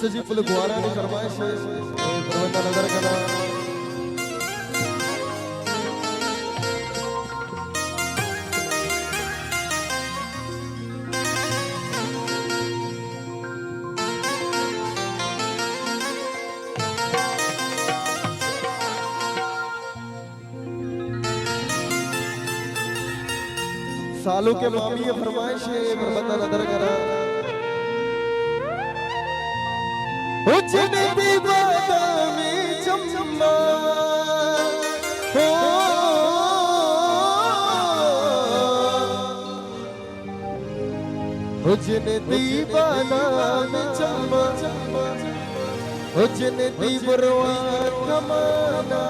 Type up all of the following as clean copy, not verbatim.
अच्छा जी पुल गुआरा ने फरमाइश है प्रबंध नजर करा सालों के मामी ये फरमाइश है प्रबंध नजर करा उजने दीवाना में चम्मा हो उजने दीवाना में चम्मा उजने दीवरवा कमाना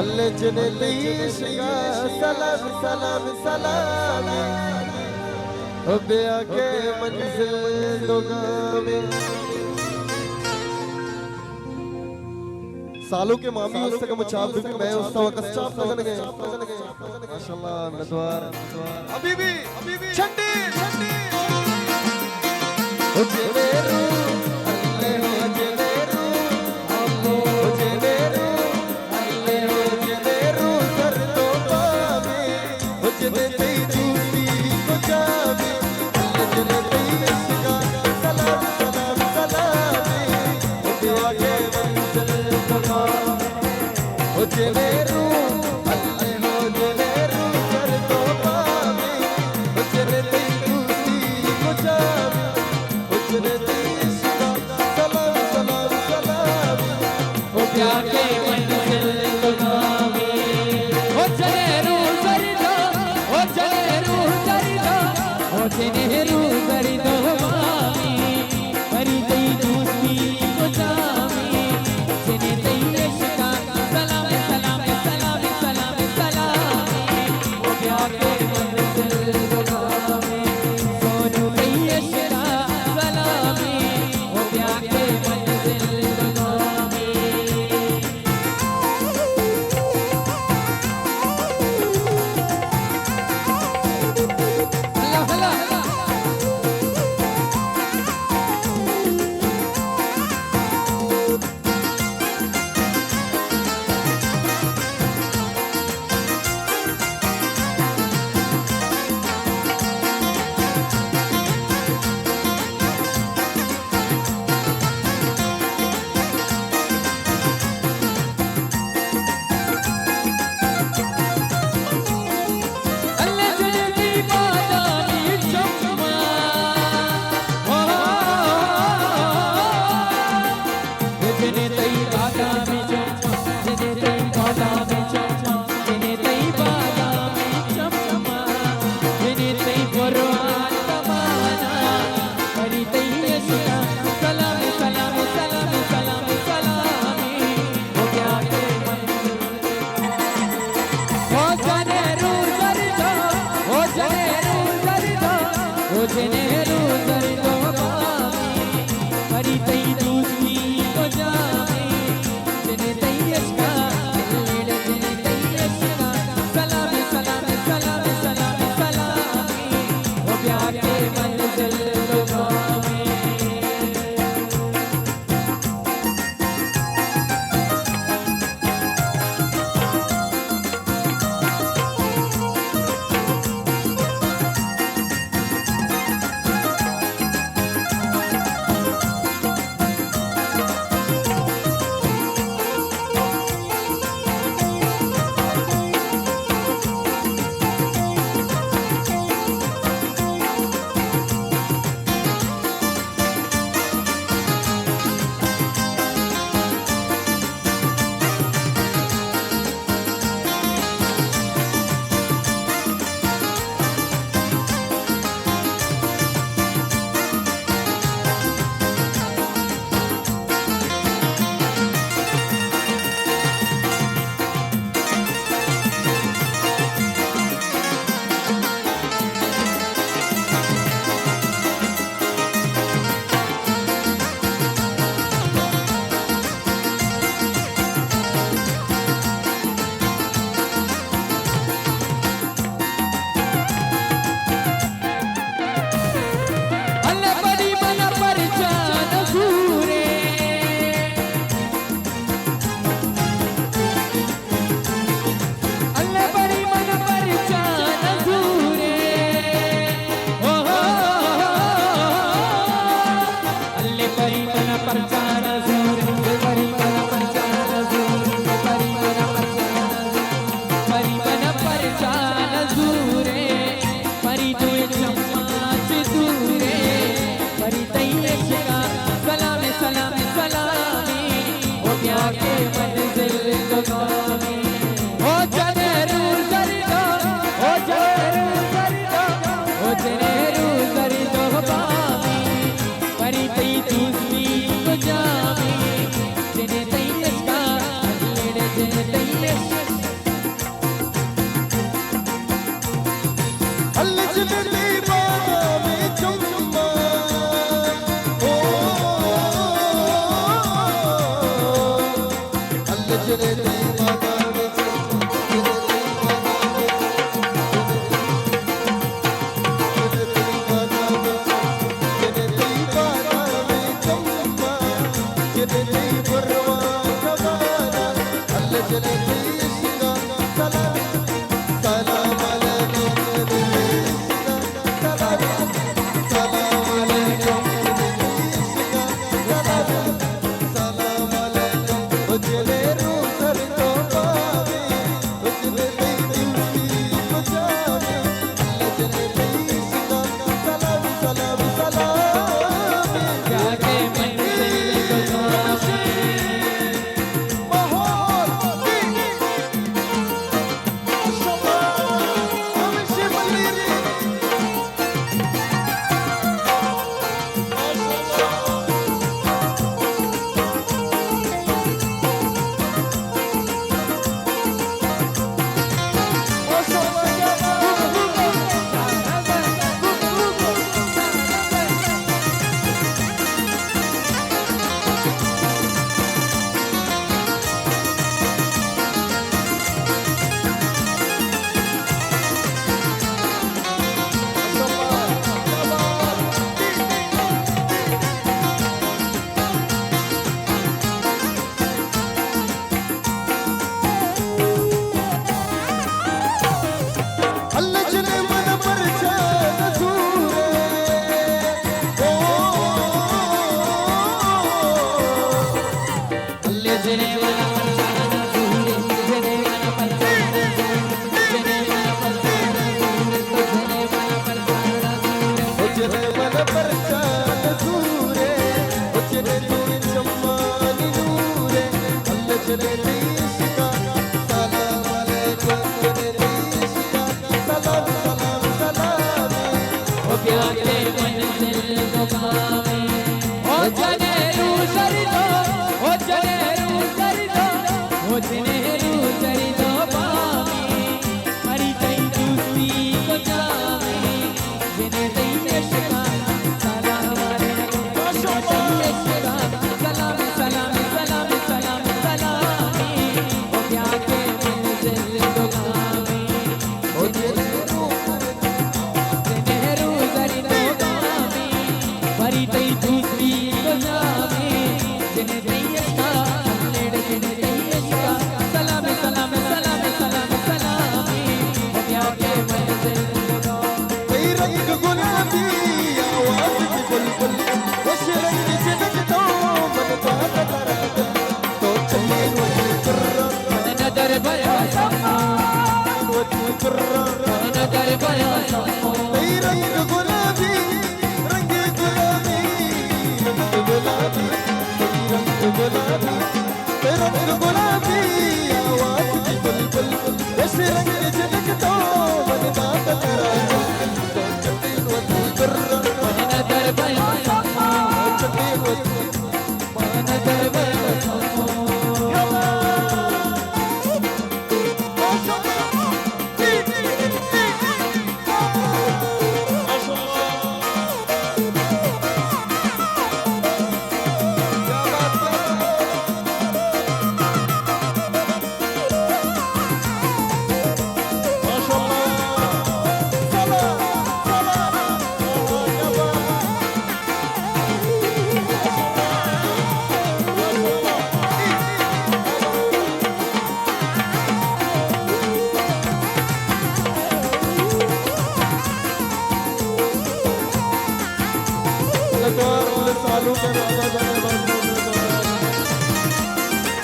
अल्लाह जने लीशिया सलाम सलाम सलाम अबे आके मंजिल दोगा में सालों के मामी उससे कम चाप भी मैं उसका वक्त चाप लगन गए माशाल्लाह नदवार अभी भी छंडी ओ जेवेरू अल्ले हो जेवेरू अम्मो जेवेरू अल्ले हो जेवेरू सर तो पावे ओ जने तेई दूती को जावे अल्ले जने तेई नशका सलाम सलाम सलाम ओ देवा के ओ जेवेरू अल्ले हो जेवेरू कर तो पावे ओ जने तेई दूती को जावे ओ जने तेई सलाम सलाम सलाम ओ प्यार के मंजिल तो पावे ओ जेवेरू जरिदो ओ जेवेरू जरिदो ओ जेवेरू जरिदो मामी मरी गई दोस्ती को जामी जने तेई नशका सलाम सलाम सलाम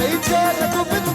Hey, Jared, I go bitch,